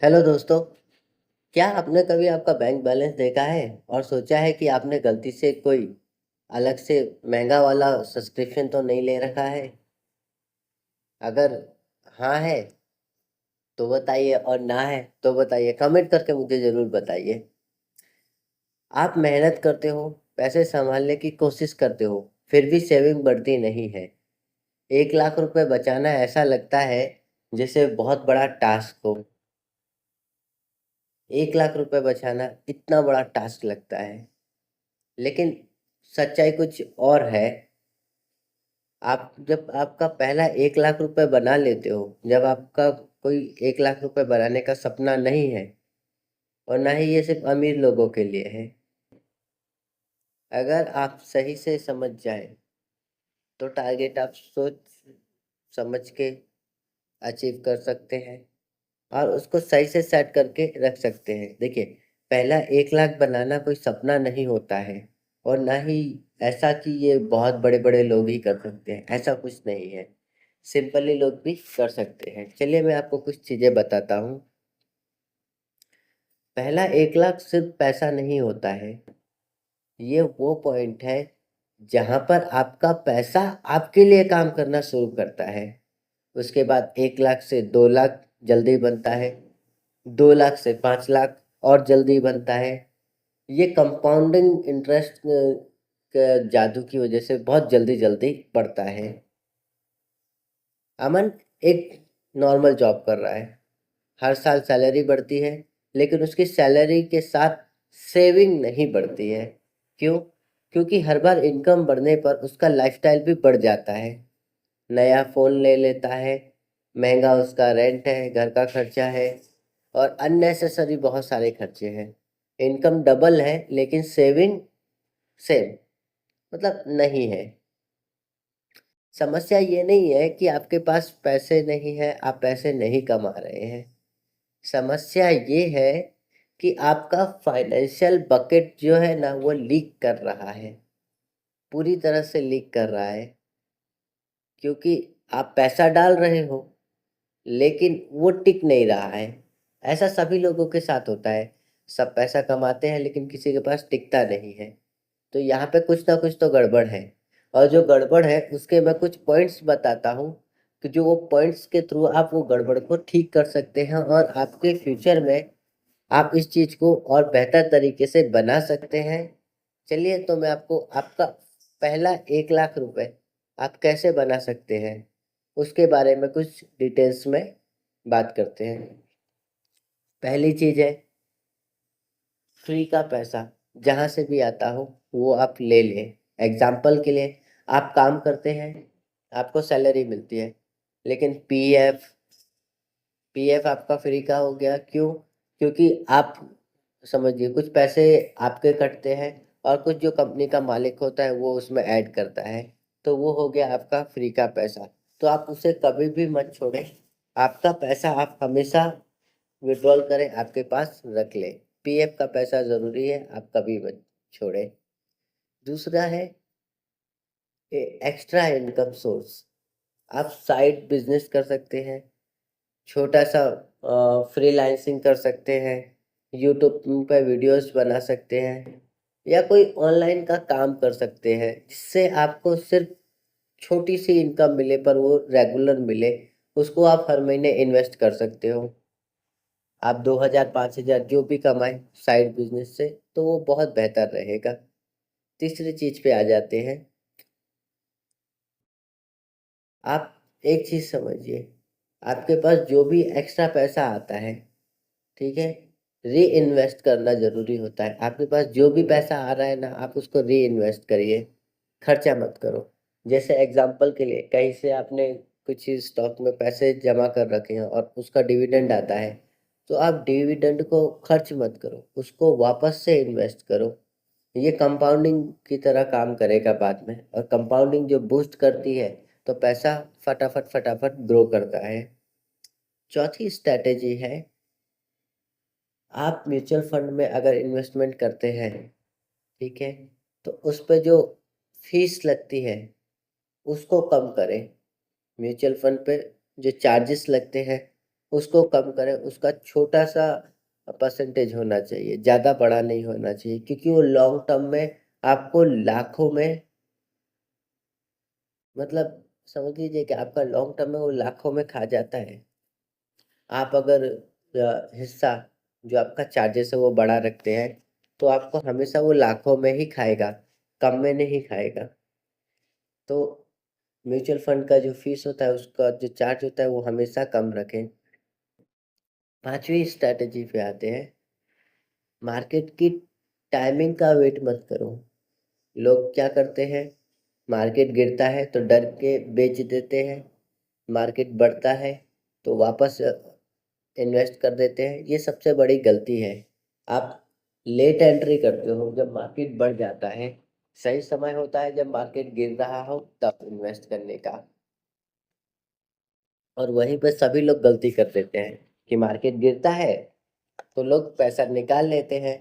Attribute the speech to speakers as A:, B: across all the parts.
A: Hello दोस्तों। क्या आपने कभी आपका बैंक बैलेंस देखा है और सोचा है कि आपने गलती से कोई अलग से महंगा वाला सब्सक्रिप्शन तो नहीं ले रखा है? अगर हाँ है तो बताइए, और ना है तो बताइए, कमेंट करके मुझे ज़रूर बताइए। आप मेहनत करते हो, पैसे संभालने की कोशिश करते हो, फिर भी सेविंग बढ़ती नहीं है। 1 लाख रुपए बचाना ऐसा लगता है जैसे बहुत बड़ा टास्क हो। 1 लाख रुपए बचाना इतना बड़ा टास्क लगता है, लेकिन सच्चाई कुछ और है। आप जब आपका पहला 1 लाख रुपए बना लेते हो, जब आपका कोई 1 लाख रुपए बनाने का सपना नहीं है, और ना ही ये सिर्फ अमीर लोगों के लिए है। अगर आप सही से समझ जाए तो टारगेट आप सोच समझ के अचीव कर सकते हैं, और उसको सही से सेट करके रख सकते हैं। देखिए, पहला 1 लाख बनाना कोई सपना नहीं होता है, और ना ही ऐसा कि ये बहुत बड़े बड़े लोग ही कर सकते हैं, ऐसा कुछ नहीं है। सिंपली लोग भी कर सकते हैं। चलिए मैं आपको कुछ चीज़ें बताता हूँ। पहला 1 लाख सिर्फ पैसा नहीं होता है, ये वो पॉइंट है जहाँ पर आपका पैसा आपके लिए काम करना शुरू करता है। उसके बाद 1 लाख से 2 लाख जल्दी बनता है, 2 लाख से 5 लाख और जल्दी बनता है। ये कंपाउंडिंग इंटरेस्ट का जादू की वजह से बहुत जल्दी जल्दी बढ़ता है। अमन एक नॉर्मल जॉब कर रहा है, हर साल सैलरी बढ़ती है, लेकिन उसकी सैलरी के साथ सेविंग नहीं बढ़ती है। क्यों? क्योंकि हर बार इनकम बढ़ने पर उसका लाइफस्टाइल भी बढ़ जाता है। नया फ़ोन ले लेता है, महंगा उसका रेंट है, घर का खर्चा है, और अननेसेसरी बहुत सारे खर्चे हैं। इनकम डबल है लेकिन सेविंग सेम, मतलब नहीं है। समस्या ये नहीं है कि आपके पास पैसे नहीं है, आप पैसे नहीं कमा रहे हैं। समस्या ये है कि आपका फाइनेंशियल बकेट जो है ना, वो लीक कर रहा है, पूरी तरह से लीक कर रहा है। क्योंकि आप पैसा डाल रहे हो, लेकिन वो टिक नहीं रहा है। ऐसा सभी लोगों के साथ होता है। सब पैसा कमाते हैं लेकिन किसी के पास टिकता नहीं है। तो यहाँ पे कुछ ना कुछ तो गड़बड़ है, और जो गड़बड़ है उसके मैं कुछ पॉइंट्स बताता हूँ, कि जो वो पॉइंट्स के थ्रू आप वो गड़बड़ को ठीक कर सकते हैं, और आपके फ्यूचर में आप इस चीज़ को और बेहतर तरीके से बना सकते हैं। चलिए, तो मैं आपको आपका पहला 1 लाख रुपए आप कैसे बना सकते हैं, उसके बारे में कुछ डिटेल्स में बात करते हैं। पहली चीज़ है, फ्री का पैसा जहाँ से भी आता हो वो आप ले लें। एग्जाम्पल के लिए, आप काम करते हैं, आपको सैलरी मिलती है, लेकिन पीएफ पीएफ आपका फ्री का हो गया। क्यों? क्योंकि आप समझिए, कुछ पैसे आपके कटते हैं, और कुछ जो कंपनी का मालिक होता है वो उसमें ऐड करता है। तो वो हो गया आपका फ्री का पैसा। तो आप उसे कभी भी मत छोड़ें। आपका पैसा आप हमेशा विड्रॉल करें, आपके पास रख लें। पीएफ का पैसा ज़रूरी है, आप कभी मत छोड़ें। दूसरा है एक्स्ट्रा इनकम सोर्स। आप साइड बिजनेस कर सकते हैं, छोटा सा फ्रीलांसिंग कर सकते हैं, यूट्यूब पे वीडियोस बना सकते हैं, या कोई ऑनलाइन का काम कर सकते हैं, जिससे आपको सिर्फ छोटी सी इनकम मिले पर वो रेगुलर मिले। उसको आप हर महीने इन्वेस्ट कर सकते हो। आप 2,000 5,000 जो भी कमाएं साइड बिजनेस से, तो वो बहुत बेहतर रहेगा। तीसरी चीज पे आ जाते हैं। आप एक चीज समझिए, आपके पास जो भी एक्स्ट्रा पैसा आता है, ठीक है, री इन्वेस्ट करना जरूरी होता है। आपके पास जो भी पैसा आ रहा है ना, आप उसको री इन्वेस्ट करिए, खर्चा मत करो। जैसे एग्जांपल के लिए, कहीं से आपने कुछ स्टॉक में पैसे जमा कर रखे हैं और उसका डिविडेंड आता है, तो आप डिविडेंड को खर्च मत करो, उसको वापस से इन्वेस्ट करो। ये कंपाउंडिंग की तरह काम करेगा बाद में, और कंपाउंडिंग जो बूस्ट करती है, तो पैसा फटाफट फटाफट ग्रो करता है। चौथी स्ट्रैटेजी है, आप म्यूचुअल फंड में अगर इन्वेस्टमेंट करते हैं, ठीक है, तो उस पे जो फीस लगती है उसको कम करें। म्यूचुअल फंड पे जो चार्जेस लगते हैं उसको कम करें, उसका छोटा सा परसेंटेज होना चाहिए, ज़्यादा बड़ा नहीं होना चाहिए, क्योंकि वो लॉन्ग टर्म में आपको लाखों में, मतलब समझ लीजिए कि आपका लॉन्ग टर्म में वो लाखों में खा जाता है। आप अगर हिस्सा जो आपका चार्जेस है वो बड़ा रखते हैं, तो आपको हमेशा वो लाखों में ही खाएगा, कम में नहीं खाएगा। तो म्यूचुअल फंड का जो फीस होता है, उसका जो चार्ज होता है, वो हमेशा कम रखें। पांचवी स्ट्रैटेजी पे आते हैं, मार्केट की टाइमिंग का वेट मत करो। लोग क्या करते हैं, मार्केट गिरता है तो डर के बेच देते हैं, मार्केट बढ़ता है तो वापस इन्वेस्ट कर देते हैं। ये सबसे बड़ी गलती है। आप लेट एंट्री करते हो जब मार्केट बढ़ जाता है, सही समय होता है जब मार्केट गिर रहा हो तब इन्वेस्ट करने का। और वहीं पे सभी लोग गलती कर देते हैं कि मार्केट गिरता है तो लोग पैसा निकाल लेते हैं,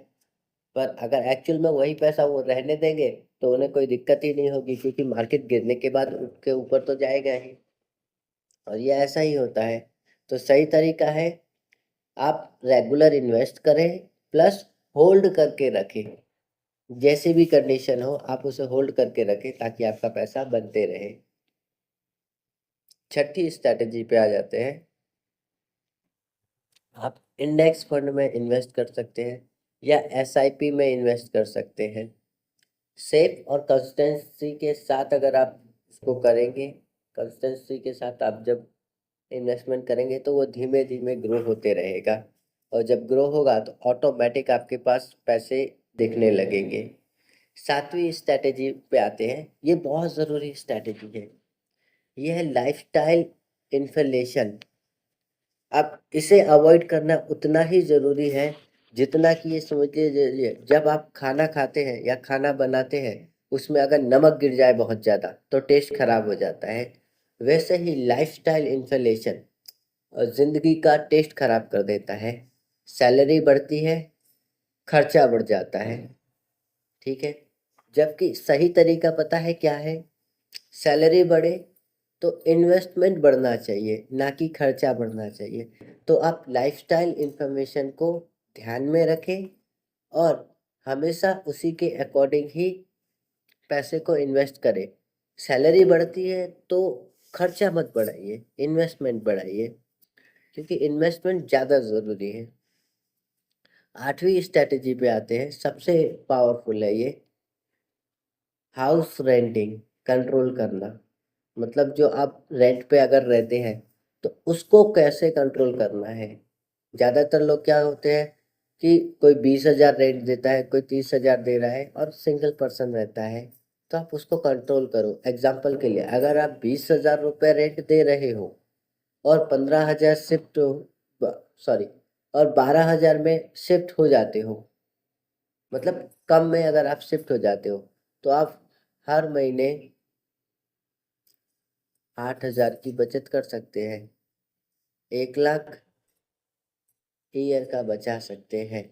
A: पर अगर एक्चुअल में वही पैसा वो रहने देंगे तो उन्हें कोई दिक्कत ही नहीं होगी, क्योंकि मार्केट गिरने के बाद उसके ऊपर तो जाएगा ही। और ये ऐसा ही होता है। तो सही तरीका है, आप रेगुलर इन्वेस्ट करें प्लस होल्ड करके रखें। जैसी भी कंडीशन हो आप उसे होल्ड करके रखें ताकि आपका पैसा बनते रहे। छठी स्ट्रैटेजी पे आ जाते हैं, आप इंडेक्स फंड में इन्वेस्ट कर सकते हैं या एसआईपी में इन्वेस्ट कर सकते हैं। सेफ और कंसिस्टेंसी के साथ अगर आप इसको करेंगे, कंसिस्टेंसी के साथ आप जब इन्वेस्टमेंट करेंगे तो वो धीमे धीमे ग्रो होते रहेगा, और जब ग्रो होगा तो ऑटोमेटिक आपके पास पैसे दिखने लगेंगे। सातवीं स्ट्रैटेजी पे आते हैं, ये बहुत ज़रूरी स्ट्रैटेजी है, ये है लाइफस्टाइल इन्फ्लेशन। अब इसे अवॉइड करना उतना ही ज़रूरी है जितना कि ये समझिए, जब आप खाना खाते हैं या खाना बनाते हैं, उसमें अगर नमक गिर जाए बहुत ज़्यादा तो टेस्ट खराब हो जाता है। वैसे ही लाइफस्टाइल इन्फ्लेशन ज़िंदगी का टेस्ट खराब कर देता है। सैलरी बढ़ती है, खर्चा बढ़ जाता है, ठीक है। जबकि सही तरीका पता है क्या है, सैलरी बढ़े तो इन्वेस्टमेंट बढ़ना चाहिए, ना कि खर्चा बढ़ना चाहिए। तो आप लाइफस्टाइल इंफॉर्मेशन को ध्यान में रखें और हमेशा उसी के अकॉर्डिंग ही पैसे को इन्वेस्ट करें। सैलरी बढ़ती है तो खर्चा मत बढ़ाइए, इन्वेस्टमेंट बढ़ाइए, क्योंकि इन्वेस्टमेंट ज़्यादा ज़रूरी है। आठवीं स्ट्रैटेजी पे आते हैं, सबसे पावरफुल है ये, हाउस रेंटिंग कंट्रोल करना। मतलब जो आप रेंट पे अगर रहते हैं तो उसको कैसे कंट्रोल करना है। ज़्यादातर लोग क्या होते हैं कि कोई 20,000 रेंट देता है, कोई 30,000 दे रहा है और सिंगल पर्सन रहता है, तो आप उसको कंट्रोल करो। एग्जाम्पल के लिए, अगर आप 20,000 रुपये रेंट दे रहे हो और 15,000 शिफ्ट हो, सॉरी, और 12,000 में शिफ्ट हो जाते हो, मतलब कम में अगर आप शिफ्ट हो जाते हो, तो आप हर महीने 8,000 की बचत कर सकते हैं, 1 लाख ईयर का बचा सकते हैं।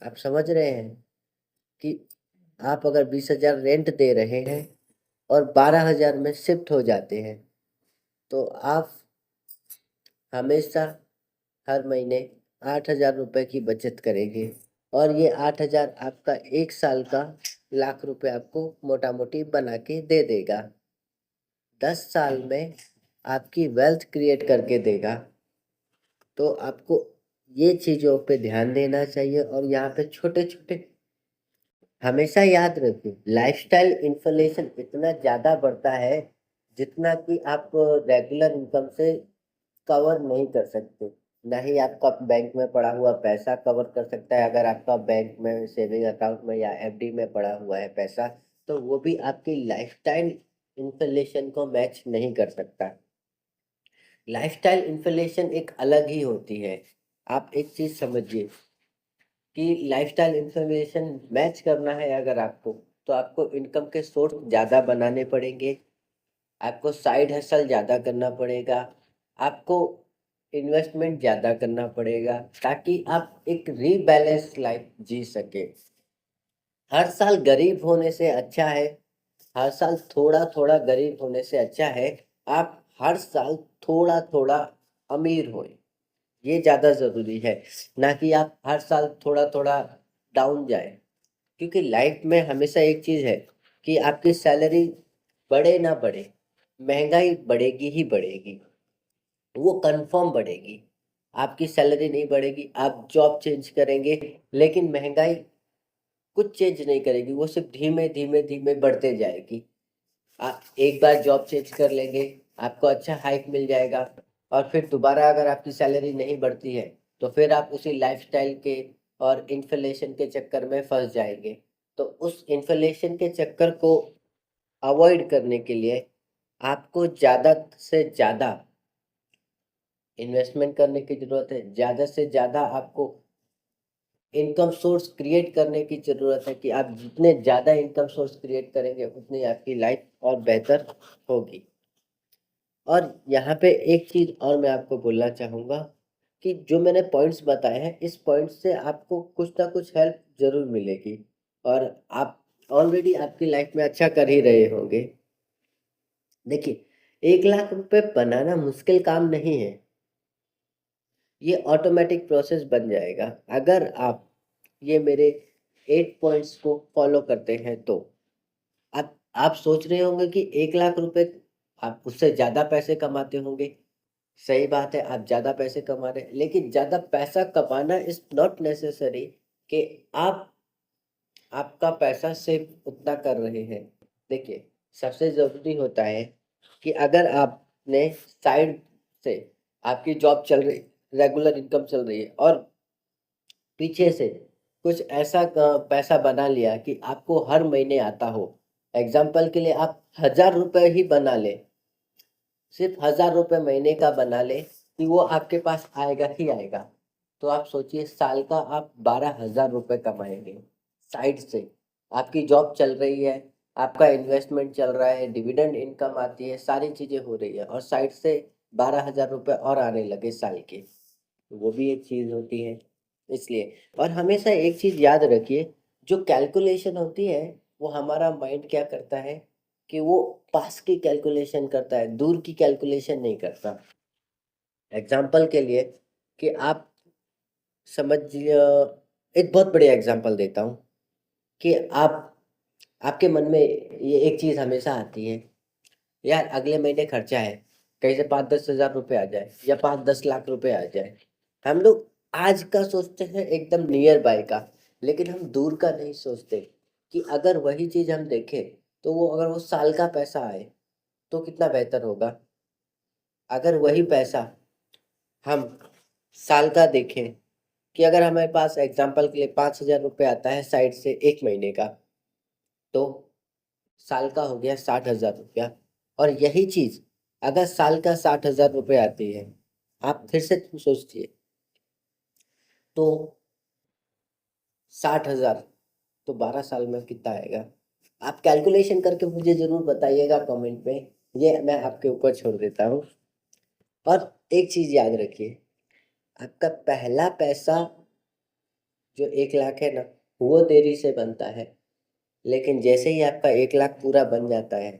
A: आप समझ रहे हैं कि आप अगर 20,000 रेंट दे रहे हैं और 12,000 में शिफ्ट हो जाते हैं, तो आप हमेशा हर महीने 8,000 रुपये की बचत करेंगे, और ये 8,000 आपका 1 साल का लाख रुपए आपको मोटा मोटी बना के दे देगा। 10 साल में आपकी वेल्थ क्रिएट करके देगा। तो आपको ये चीज़ों पे ध्यान देना चाहिए, और यहाँ पे छोटे छोटे हमेशा याद रखिए, लाइफस्टाइल इन्फ्लेशन इतना ज़्यादा बढ़ता है जितना कि आप रेगुलर इनकम से कवर नहीं कर सकते। ना ही आपका बैंक में पड़ा हुआ पैसा कवर कर सकता है। अगर आपका बैंक में सेविंग अकाउंट में या एफडी में पड़ा हुआ है पैसा, तो वो भी आपकी लाइफस्टाइल इन्फ्लेशन को मैच नहीं कर सकता। लाइफस्टाइल इन्फ्लेशन एक अलग ही होती है। आप एक चीज़ समझिए कि लाइफस्टाइल इन्फ्लेशन मैच करना है अगर आपको, तो आपको इनकम के सोर्स ज़्यादा बनाने पड़ेंगे, आपको साइड हसल ज़्यादा करना पड़ेगा, आपको इन्वेस्टमेंट ज़्यादा करना पड़ेगा, ताकि आप एक रीबैलेंस लाइफ जी सके। हर साल गरीब होने से अच्छा है, हर साल थोड़ा थोड़ा गरीब होने से अच्छा है, आप हर साल थोड़ा थोड़ा अमीर हो, ये ज़्यादा ज़रूरी है, ना कि आप हर साल थोड़ा थोड़ा डाउन जाए। क्योंकि लाइफ में हमेशा एक चीज़ है कि आपकी सैलरी बढ़े ना बढ़े, महंगाई बढ़ेगी ही बढ़ेगी, वो कंफर्म बढ़ेगी। आपकी सैलरी नहीं बढ़ेगी, आप जॉब चेंज करेंगे, लेकिन महंगाई कुछ चेंज नहीं करेगी, वो सिर्फ धीमे धीमे धीमे बढ़ते जाएगी। आप एक बार जॉब चेंज कर लेंगे, आपको अच्छा हाइक मिल जाएगा, और फिर दोबारा अगर आपकी सैलरी नहीं बढ़ती है तो फिर आप उसी लाइफस्टाइल के और इन्फ्लेशन के चक्कर में फंस जाएंगे। तो उस इन्फ्लेशन के चक्कर को अवॉइड करने के लिए आपको ज़्यादा से ज़्यादा इन्वेस्टमेंट करने की ज़रूरत है, ज़्यादा से ज़्यादा आपको इनकम सोर्स क्रिएट करने की ज़रूरत है कि आप जितने ज़्यादा इनकम सोर्स क्रिएट करेंगे उतनी आपकी लाइफ और बेहतर होगी। और यहाँ पे एक चीज़ और मैं आपको बोलना चाहूँगा कि जो मैंने पॉइंट्स बताए हैं, इस पॉइंट से आपको कुछ ना कुछ हेल्प ज़रूर मिलेगी, और आप ऑलरेडी आपकी लाइफ में अच्छा कर ही रहे होंगे। देखिए, 1 लाख रुपए बनाना मुश्किल काम नहीं है, ये ऑटोमेटिक प्रोसेस बन जाएगा अगर आप ये मेरे 8 पॉइंट्स को फॉलो करते हैं तो। आप सोच रहे होंगे कि 1 लाख रुपए, आप उससे ज़्यादा पैसे कमाते होंगे। सही बात है, आप ज़्यादा पैसे कमा रहे हैं, लेकिन ज़्यादा पैसा कमाना इज़ नॉट नेसेसरी कि आप आपका पैसा सेव उतना कर रहे हैं। देखिए, सबसे ज़रूरी होता है कि अगर आपने साइड से आपकी जॉब चल रही, रेगुलर इनकम चल रही है, और पीछे से कुछ ऐसा पैसा बना लिया कि आपको हर महीने आता हो। एग्ज़ाम्पल के लिए आप ₹1000 ही बना लें, सिर्फ़ ₹1000 महीने का बना लें कि वो आपके पास आएगा ही आएगा। तो आप सोचिए, साल का आप ₹12,000 कमाएँगे साइड से। आपकी जॉब चल रही है, आपका इन्वेस्टमेंट चल रहा है, डिविडेंड इनकम आती है, सारी चीज़ें हो रही है, और साइड से ₹12,000 और आने लगे साल के। वो भी एक चीज़ होती है। इसलिए, और हमेशा एक चीज़ याद रखिए, जो कैलकुलेशन होती है, वो हमारा माइंड क्या करता है कि वो पास की कैलकुलेशन करता है, दूर की कैलकुलेशन नहीं करता। एग्ज़ाम्पल के लिए कि आप समझिए, एक बहुत बढ़िया एग्ज़ाम्पल देता हूँ कि आप आपके मन में ये एक चीज़ हमेशा आती है, यार अगले महीने खर्चा है, कहीं से 5-10 हज़ार रुपए आ जाए या 5-10 लाख रुपए आ जाए। हम लोग आज का सोचते हैं, एकदम नियर बाय का, लेकिन हम दूर का नहीं सोचते कि अगर वही चीज़ हम देखें, तो वो अगर वो साल का पैसा आए, तो कितना बेहतर होगा। अगर वही पैसा हम साल का देखें, कि अगर हमारे पास एग्ज़ाम्पल के लिए 5,000 रुपए आता है साइड से 1 महीने का, तो साल का हो गया 60,000 रुपया। और यही चीज़ अगर साल का 60,000 रुपए आती है, आप फिर से सोचिए, तो 60,000, तो 12 साल में कितना आएगा? आप कैलकुलेशन करके मुझे ज़रूर बताइएगा कमेंट में, ये मैं आपके ऊपर छोड़ देता हूँ। और एक चीज़ याद रखिए, आपका पहला पैसा जो 1 लाख है ना, वो देरी से बनता है, लेकिन जैसे ही आपका 1 लाख पूरा बन जाता है,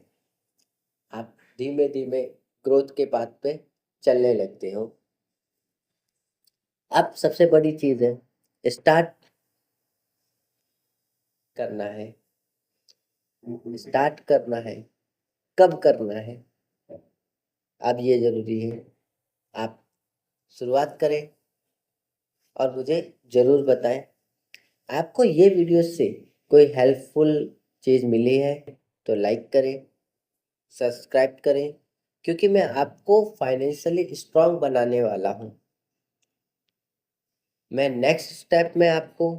A: आप धीमे धीमे ग्रोथ के पाथ पे चलने लगते हो। अब सबसे बड़ी चीज़ है, स्टार्ट करना है। स्टार्ट करना है, कब करना है, अब ये ज़रूरी है। आप शुरुआत करें और मुझे ज़रूर बताएं। आपको ये वीडियो से कोई हेल्पफुल चीज़ मिली है तो लाइक करें, सब्सक्राइब करें, क्योंकि मैं आपको फाइनेंशियली स्ट्रांग बनाने वाला हूँ। मैं नेक्स्ट स्टेप में आपको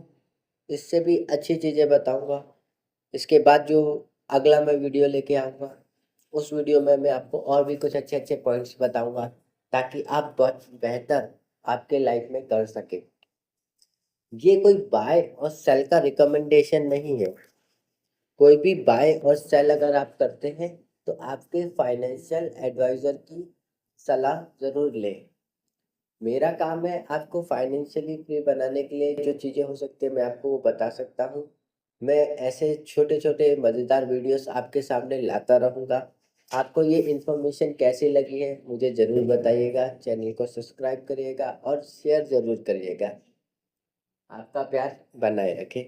A: इससे भी अच्छी चीज़ें बताऊँगा। इसके बाद जो अगला मैं वीडियो लेके आऊँगा, उस वीडियो में मैं आपको और भी कुछ अच्छे-अच्छे पॉइंट्स बताऊँगा, ताकि आप बहुत बेहतर आपके लाइफ में कर सकें। ये कोई बाय और सेल का रिकमेंडेशन नहीं है। कोई भी बाय और सेल अगर आप करते हैं, तो आपके फाइनेंशियल एडवाइज़र की सलाह ज़रूर लें। मेरा काम है आपको फाइनेंशियली फ्री बनाने के लिए जो चीज़ें हो सकती है, मैं आपको वो बता सकता हूँ। मैं ऐसे छोटे-छोटे मज़ेदार वीडियोज़ आपके सामने लाता रहूँगा। आपको ये इन्फॉर्मेशन कैसी लगी है मुझे ज़रूर बताइएगा। चैनल को सब्सक्राइब करिएगा और शेयर ज़रूर करिएगा। आपका प्यार बनाए रखें।